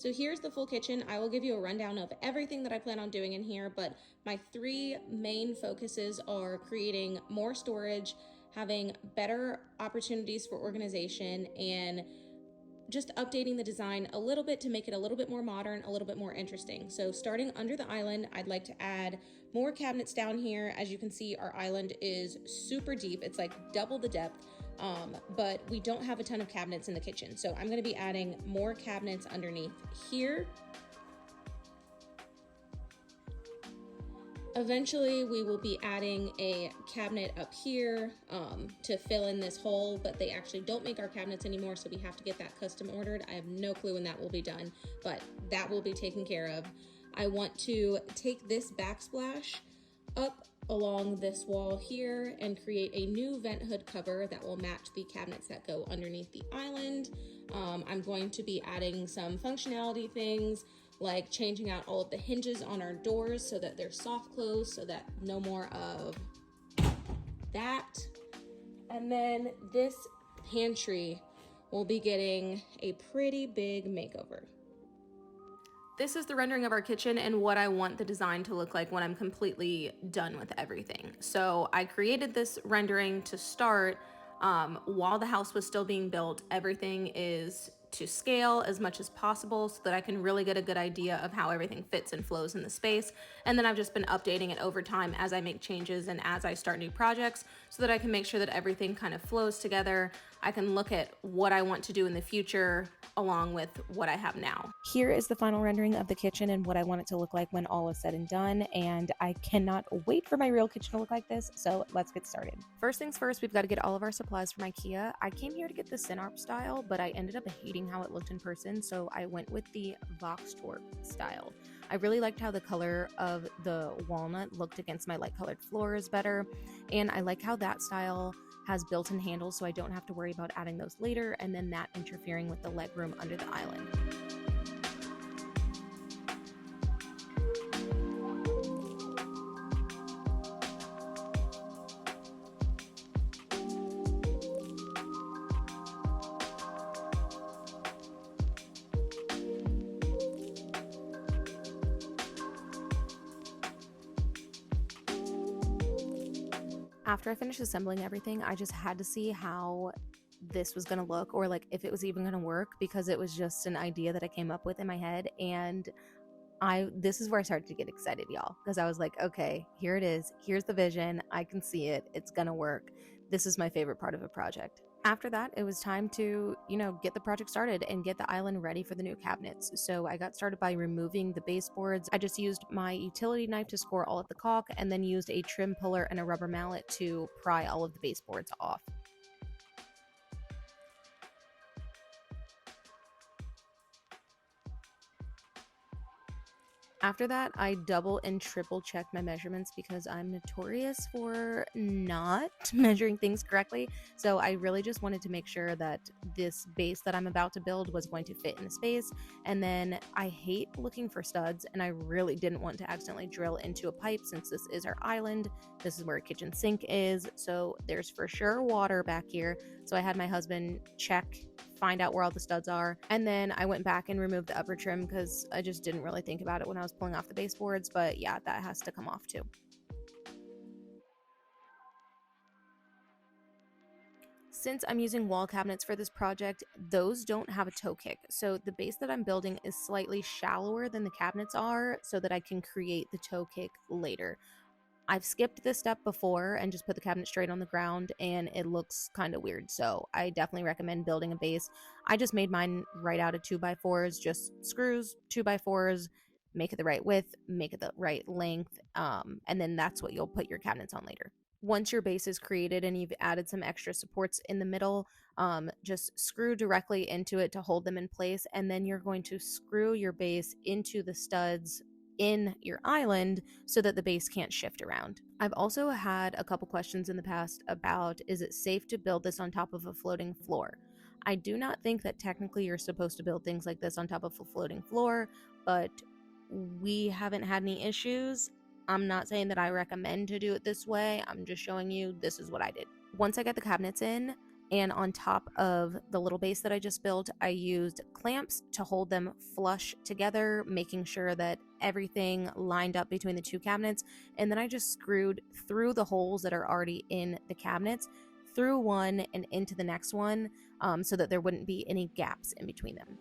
So here's the full kitchen. I will give you a rundown of everything that I plan on doing in here, but my 3 main focuses are creating more storage, having better opportunities for organization, and just updating the design a little bit to make it a little bit more modern, a little bit more interesting. So starting under the island, I'd like to add more cabinets down here. As you can see, our island is super deep. It's like double the depth, but we don't have a ton of cabinets in the kitchen. So I'm gonna be adding more cabinets underneath here. Eventually, we will be adding a cabinet up here to fill in this hole, but they actually don't make our cabinets anymore, so we have to get that custom ordered. I have no clue when that will be done, but that will be taken care of. I want to take this backsplash up along this wall here and create a new vent hood cover that will match the cabinets that go underneath the island. I'm going to be adding some functionality things, like changing out all of the hinges on our doors so that they're soft close, so that no more of that. And then this pantry will be getting a pretty big makeover. This is the rendering of our kitchen and what I want the design to look like when I'm completely done with everything. So I created this rendering to start while the house was still being built. Everything is to scale as much as possible so that I can really get a good idea of how everything fits and flows in the space. And then I've just been updating it over time as I make changes and as I start new projects so that I can make sure that everything kind of flows together. I can look at what I want to do in the future along with what I have now. Here is the final rendering of the kitchen and what I want it to look like when all is said and done, and I cannot wait for my real kitchen to look like this, so let's get started. First things first, we've got to get all of our supplies from IKEA. I came here to get the Synarp style, but I ended up hating how it looked in person, so I went with the Voxtorp style. I really liked how the color of the walnut looked against my light colored floors better, and I like how that style has built-in handles so I don't have to worry about adding those later and then that interfering with the legroom under the island. After I finished assembling everything, I just had to see how this was gonna look, or like if it was even gonna work, because it was just an idea that I came up with in my head. And this is where I started to get excited, y'all, because I was like, okay, here it is. Here's the vision. I can see it. It's gonna work. This is my favorite part of a project. After that, it was time to, get the project started and get the island ready for the new cabinets. So I got started by removing the baseboards. I just used my utility knife to score all of the caulk and then used a trim puller and a rubber mallet to pry all of the baseboards off. After that, I double and triple checked my measurements because I'm notorious for not measuring things correctly. So I really just wanted to make sure that this base that I'm about to build was going to fit in the space. And then I hate looking for studs, and I really didn't want to accidentally drill into a pipe since this is our island. This is where a kitchen sink is. So there's for sure water back here. So I had my husband find out where all the studs are, and then I went back and removed the upper trim because I just didn't really think about it when I was pulling off the baseboards, but yeah, that has to come off too. Since I'm using wall cabinets for this project, those don't have a toe kick, so the base that I'm building is slightly shallower than the cabinets are so that I can create the toe kick later. I've skipped this step before and just put the cabinet straight on the ground, and it looks kind of weird, so I definitely recommend building a base. I just made mine right out of 2x4s, just screws, 2x4s, make it the right width, make it the right length, and then that's what you'll put your cabinets on later. Once your base is created and you've added some extra supports in the middle, just screw directly into it to hold them in place, and then you're going to screw your base into the studs in your island so that the base can't shift around. I've also had a couple questions in the past about, is it safe to build this on top of a floating floor? I do not think that technically you're supposed to build things like this on top of a floating floor, but we haven't had any issues. I'm not saying that I recommend to do it this way. I'm just showing you this is what I did. Once I got the cabinets in, And on top of the little base that I just built, I used clamps to hold them flush together, making sure that everything lined up between the two cabinets. And then I just screwed through the holes that are already in the cabinets, through one and into the next one, so that there wouldn't be any gaps in between them.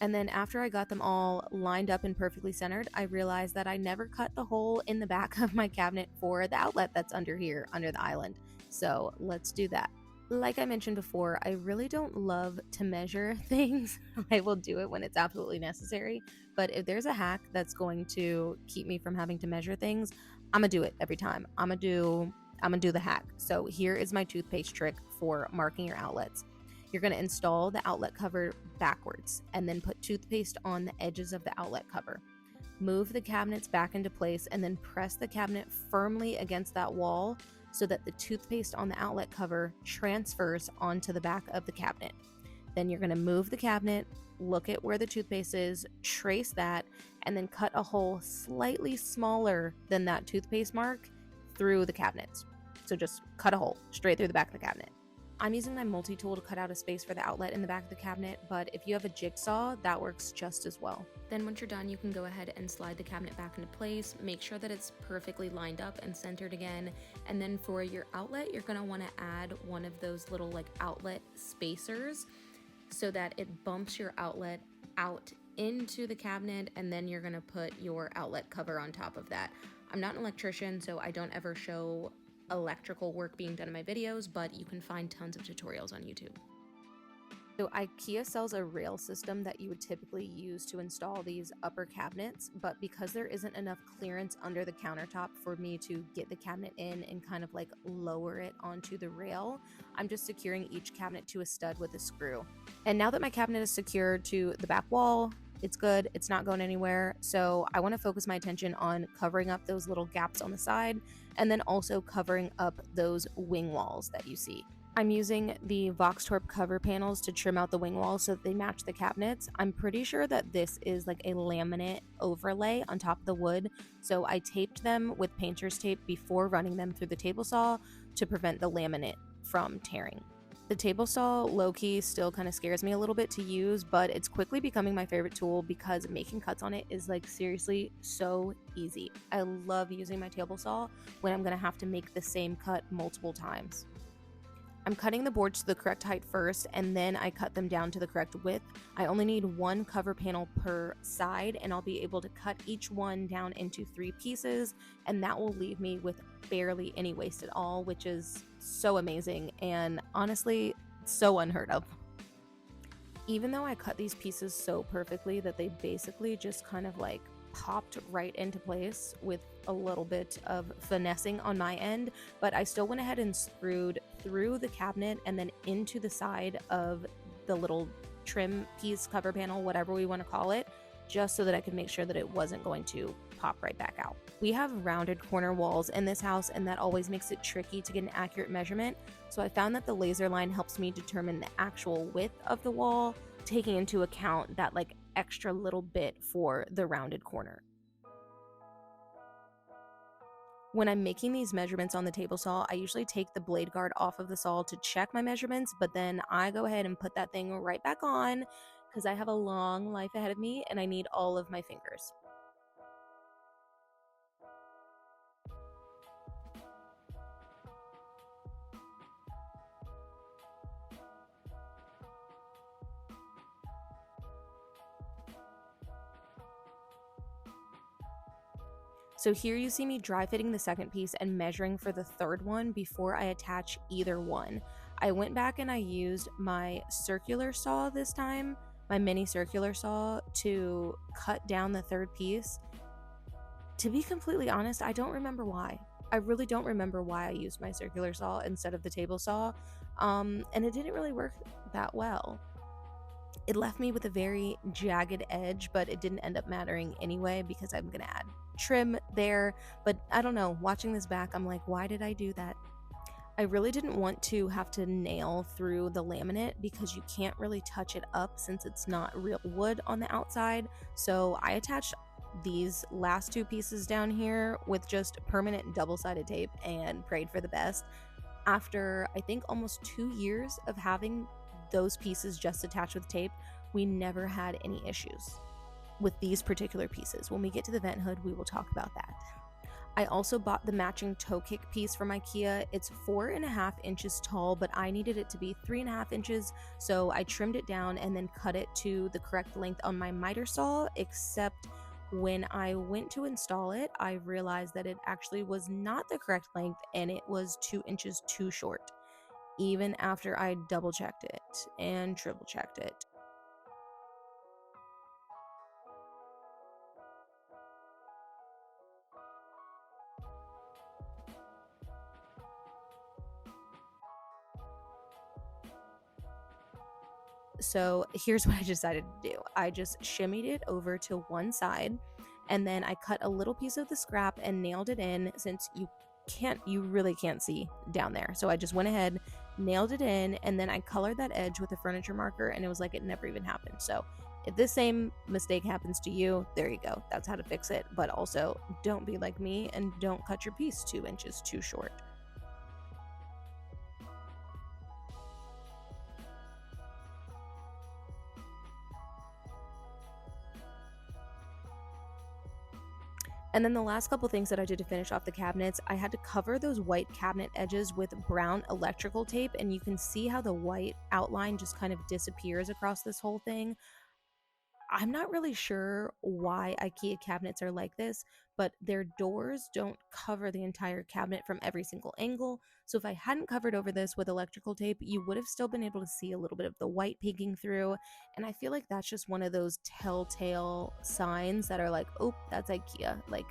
And then after I got them all lined up and perfectly centered, I realized that I never cut the hole in the back of my cabinet for the outlet that's under here, under the island. So let's do that. Like I mentioned before, I really don't love to measure things. I will do it when it's absolutely necessary. But if there's a hack that's going to keep me from having to measure things, I'm gonna do it every time. I'm gonna do the hack. So here is my toothpaste trick for marking your outlets. You're going to install the outlet cover backwards and then put toothpaste on the edges of the outlet cover. Move the cabinets back into place and then press the cabinet firmly against that wall so that the toothpaste on the outlet cover transfers onto the back of the cabinet. Then you're going to move the cabinet, look at where the toothpaste is, trace that, and then cut a hole slightly smaller than that toothpaste mark through the cabinets. So just cut a hole straight through the back of the cabinet. I'm using my multi-tool to cut out a space for the outlet in the back of the cabinet, but if you have a jigsaw, that works just as well. Then once you're done, you can go ahead and slide the cabinet back into place. Make sure that it's perfectly lined up and centered again. And then for your outlet, you're gonna wanna add one of those little like outlet spacers so that it bumps your outlet out into the cabinet, and then you're gonna put your outlet cover on top of that. I'm not an electrician, so I don't ever show electrical work being done in my videos, but you can find tons of tutorials on YouTube. So IKEA sells a rail system that you would typically use to install these upper cabinets, but because there isn't enough clearance under the countertop for me to get the cabinet in and kind of like lower it onto the rail, I'm just securing each cabinet to a stud with a screw. And now that my cabinet is secured to the back wall, it's good, it's not going anywhere, so I want to focus my attention on covering up those little gaps on the side and then also covering up those wing walls that you see. I'm using the Voxtorp cover panels to trim out the wing walls so that they match the cabinets. I'm pretty sure that this is like a laminate overlay on top of the wood, so I taped them with painter's tape before running them through the table saw to prevent the laminate from tearing. The table saw low-key still kind of scares me a little bit to use, but it's quickly becoming my favorite tool because making cuts on it is like seriously so easy. I love using my table saw when I'm gonna have to make the same cut multiple times. I'm cutting the boards to the correct height first, and then I cut them down to the correct width. I only need one cover panel per side, and I'll be able to cut each one down into 3 pieces, and that will leave me with barely any waste at all, which is so amazing and honestly so unheard of. Even though I cut these pieces so perfectly that they basically just kind of like popped right into place with a little bit of finessing on my end, but I still went ahead and screwed through the cabinet and then into the side of the little trim piece, cover panel, whatever we want to call it, just so that I could make sure that it wasn't going to pop right back out. We have rounded corner walls in this house, and that always makes it tricky to get an accurate measurement, so I found that the laser line helps me determine the actual width of the wall, taking into account that like extra little bit for the rounded corner. When I'm making these measurements on the table saw, I usually take the blade guard off of the saw to check my measurements, but then I go ahead and put that thing right back on because I have a long life ahead of me and I need all of my fingers. So here you see me dry fitting the second piece and measuring for the third one before I attach either one. I went back and I used my circular saw this time, my mini circular saw, to cut down the third piece. To be completely honest, I don't remember why. I really don't remember why I used my circular saw instead of the table saw, and it didn't really work that well. It left me with a very jagged edge, but it didn't end up mattering anyway because I'm gonna add trim there. But I don't know, watching this back, I'm like, why did I do that? I really didn't want to have to nail through the laminate because you can't really touch it up since it's not real wood on the outside. So I attached these last two pieces down here with just permanent double-sided tape and prayed for the best. After I think almost 2 years of having those pieces just attached with tape, we never had any issues with these particular pieces. When we get to the vent hood, we will talk about that. I also bought the matching toe kick piece from IKEA. It's 4.5 inches tall, but I needed it to be 3.5 inches, so I trimmed it down and then cut it to the correct length on my miter saw, except when I went to install it, I realized that it actually was not the correct length and it was 2 inches too short, even after I double checked it and triple checked it. So here's what I decided to do. I just shimmied it over to one side, and then I cut a little piece of the scrap and nailed it in, since you really can't see down there. So I just went ahead, nailed it in, and then I colored that edge with a furniture marker, and it was like it never even happened. So if this same mistake happens to you, there you go. That's how to fix it. But also, don't be like me and don't cut your piece 2 inches too short. And then the last couple things that I did to finish off the cabinets, I had to cover those white cabinet edges with brown electrical tape, and you can see how the white outline just kind of disappears across this whole thing. I'm not really sure why IKEA cabinets are like this, but their doors don't cover the entire cabinet from every single angle. So if I hadn't covered over this with electrical tape, you would have still been able to see a little bit of the white peeking through. And I feel like that's just one of those telltale signs that are like, oh, that's IKEA. Like,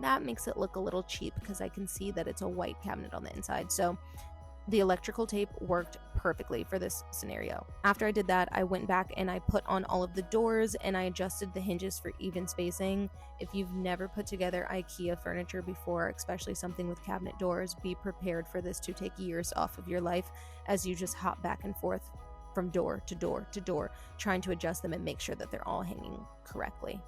that makes it look a little cheap because I can see that it's a white cabinet on the inside. So the electrical tape worked perfectly for this scenario. After I did that, I went back and I put on all of the doors and I adjusted the hinges for even spacing. If you've never put together IKEA furniture before, especially something with cabinet doors, be prepared for this to take years off of your life as you just hop back and forth from door to door to door, trying to adjust them and make sure that they're all hanging correctly.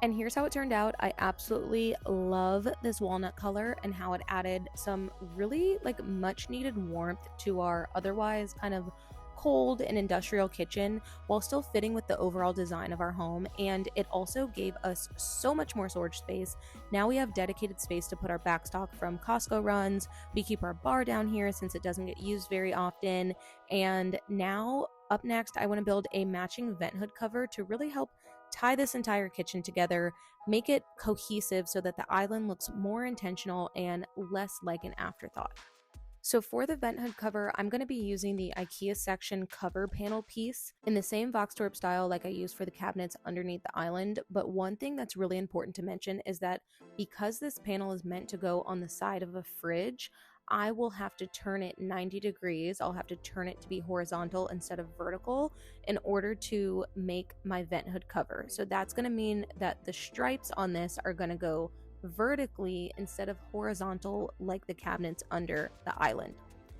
And here's how it turned out. I absolutely love this walnut color and how it added some really like much needed warmth to our otherwise kind of cold and industrial kitchen while still fitting with the overall design of our home. And it also gave us so much more storage space. Now we have dedicated space to put our backstock from Costco runs. We keep our bar down here since it doesn't get used very often. And now up next, I want to build a matching vent hood cover to really help tie this entire kitchen together, make it cohesive so that the island looks more intentional and less like an afterthought. So for the vent hood cover, I'm going to be using the IKEA Sektion cover panel piece in the same Voxtorp style like I used for the cabinets underneath the island. But one thing that's really important to mention is that because this panel is meant to go on the side of a fridge, I will have to turn it 90 degrees. I'll have to turn it to be horizontal instead of vertical in order to make my vent hood cover. So that's going to mean that the stripes on this are going to go vertically instead of horizontal like the cabinets under the island.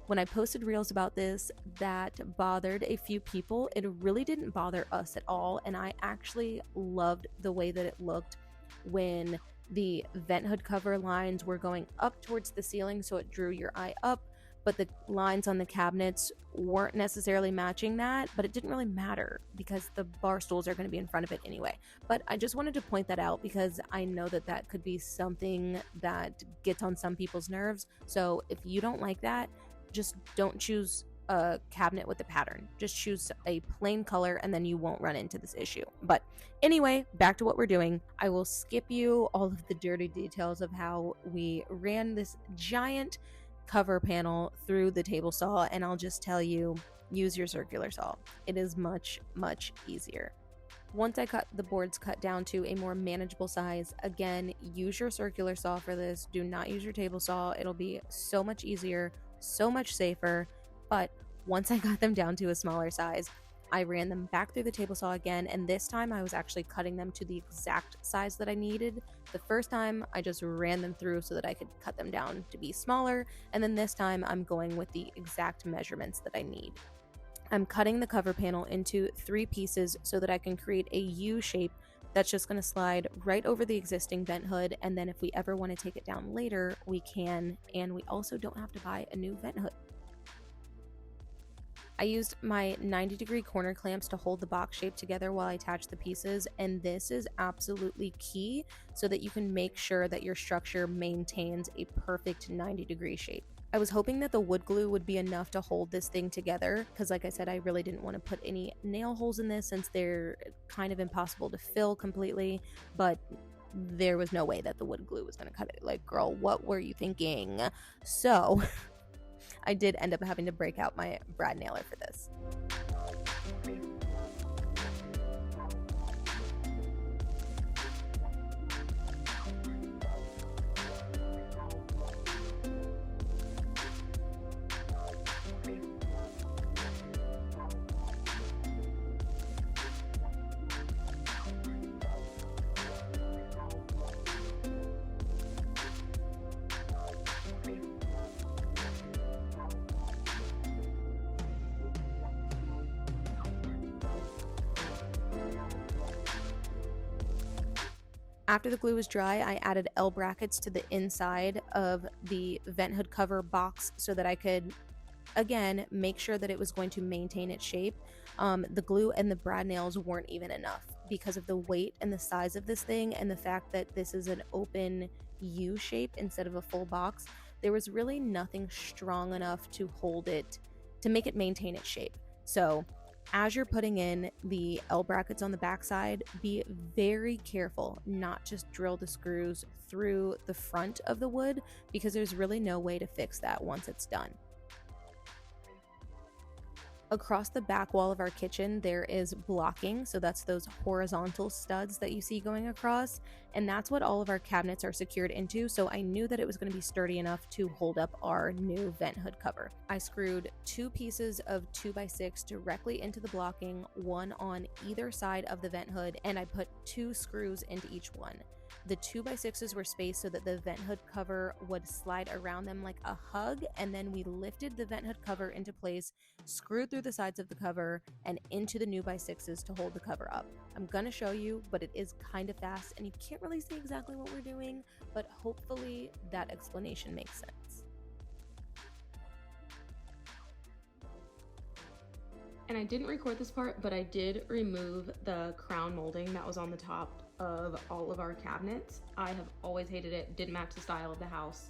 When I posted reels about this, that bothered a few people. It really didn't bother us at all, and I actually loved the way that it looked when the vent hood cover lines were going up towards the ceiling, so it drew your eye up, but the lines on the cabinets weren't necessarily matching that, but it didn't really matter because the bar stools are going to be in front of it anyway. But I just wanted to point that out because I know that that could be something that gets on some people's nerves. So if you don't like that, just don't choose a cabinet with a pattern. Just choose a plain color and then you won't run into this issue. But anyway, back to what we're doing. I will skip you all of the dirty details of how we ran this giant cover panel through the table saw, and I'll just tell you, use your circular saw. It is much, much easier. Once I cut the boards cut down to a more manageable size, again, use your circular saw for this. Do not use your table saw. It'll be so much easier, so much safer. But once I got them down to a smaller size, I ran them back through the table saw again, and this time I was actually cutting them to the exact size that I needed. The first time I just ran them through so that I could cut them down to be smaller, and then this time I'm going with the exact measurements that I need. I'm cutting the cover panel into 3 pieces so that I can create a U shape that's just going to slide right over the existing vent hood, and then if we ever want to take it down later, we can, and we also don't have to buy a new vent hood. I used my 90-degree corner clamps to hold the box shape together while I attach the pieces, and this is absolutely key so that you can make sure that your structure maintains a perfect 90-degree shape. I was hoping that the wood glue would be enough to hold this thing together because, like I said, I really didn't want to put any nail holes in this since they're kind of impossible to fill completely, but there was no way that the wood glue was going to cut it. Like, girl, what were you thinking? So I did end up having to break out my brad nailer for this. After the glue was dry, I added L brackets to the inside of the vent hood cover box so that I could, again, make sure that it was going to maintain its shape. The glue and the brad nails weren't even enough because of the weight and the size of this thing and the fact that this is an open U shape instead of a full box. There was really nothing strong enough to hold it, to make it maintain its shape. So as you're putting in the L brackets on the backside, be very careful not just drill the screws through the front of the wood because there's really no way to fix that once it's done. Across the back wall of our kitchen, there is blocking, so that's those horizontal studs that you see going across, and that's what all of our cabinets are secured into, so I knew that it was going to be sturdy enough to hold up our new vent hood cover. I screwed 2 pieces of 2x6 directly into the blocking, one on either side of the vent hood, and I put 2 screws into each one. The 2x6s were spaced so that the vent hood cover would slide around them like a hug, and then we lifted the vent hood cover into place, screwed through the sides of the cover, and into the new by6s to hold the cover up. I'm gonna show you, but it is kind of fast, and you can't really see exactly what we're doing, but hopefully that explanation makes sense. And I didn't record this part, but I did remove the crown molding that was on the top of all of our cabinets. I have always hated it, didn't match the style of the house.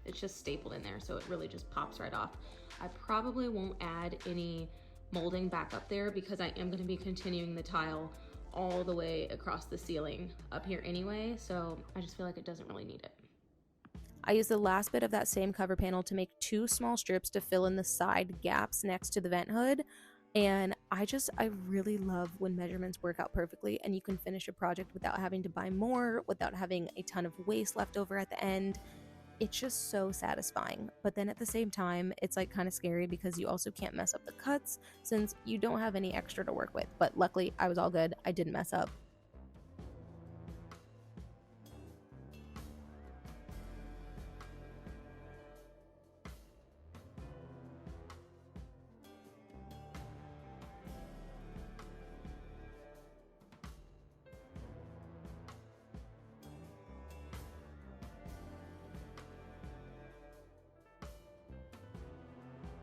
It's just stapled in there, so it really just pops right off. I probably won't add any molding back up there because I am gonna be continuing the tile all the way across the ceiling up here anyway, so I just feel like it doesn't really need it. I used the last bit of that same cover panel to make 2 small strips to fill in the side gaps next to the vent hood. And I really love when measurements work out perfectly and you can finish a project without having to buy more, without having a ton of waste left over at the end. It's just so satisfying. But then at the same time, it's like kind of scary because you also can't mess up the cuts since you don't have any extra to work with. But luckily, I was all good. I didn't mess up.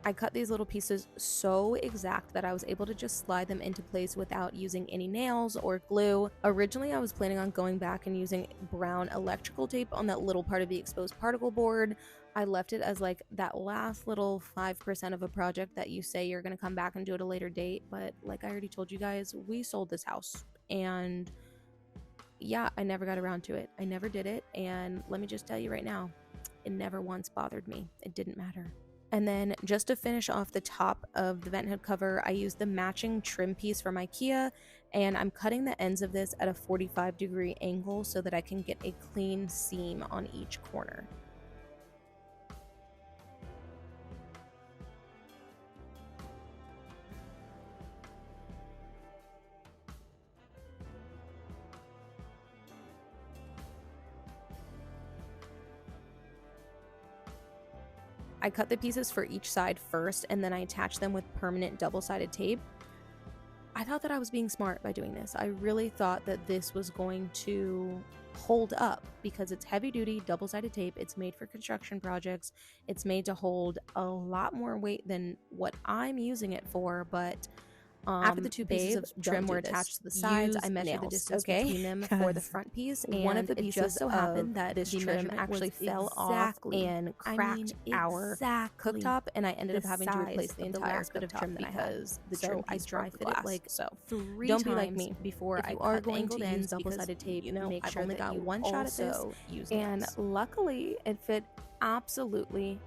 I cut these little pieces so exact that I was able to just slide them into place without using any nails or glue. Originally, I was planning on going back and using brown electrical tape on that little part of the exposed particle board. I left it as like that last little 5% of a project that you say you're going to come back and do at a later date. But like I already told you guys, we sold this house and yeah, I never got around to it. I never did it. And let me just tell you right now, it never once bothered me. It didn't matter. And then just to finish off the top of the vent hood cover, I used the matching trim piece from IKEA, and I'm cutting the ends of this at a 45-degree angle so that I can get a clean seam on each corner. I cut the pieces for each side first, and then I attached them with permanent double-sided tape. I thought that I was being smart by doing this. I really thought that this was going to hold up because it's heavy-duty double-sided tape. It's made for construction projects. It's made to hold a lot more weight than what I'm using it for, but after the two pieces of trim were attached to the sides, I measured the distance between them for the front piece, and one of the pieces just so happened that this trim actually fell off and cracked our cooktop, and I ended up having to replace the entire bit of trim that I had. The trim piece dry fit it like so. Don't be like me. Before I cut the angled ends, double-sided tape, make sure that you one shot at this. And luckily, it fit absolutely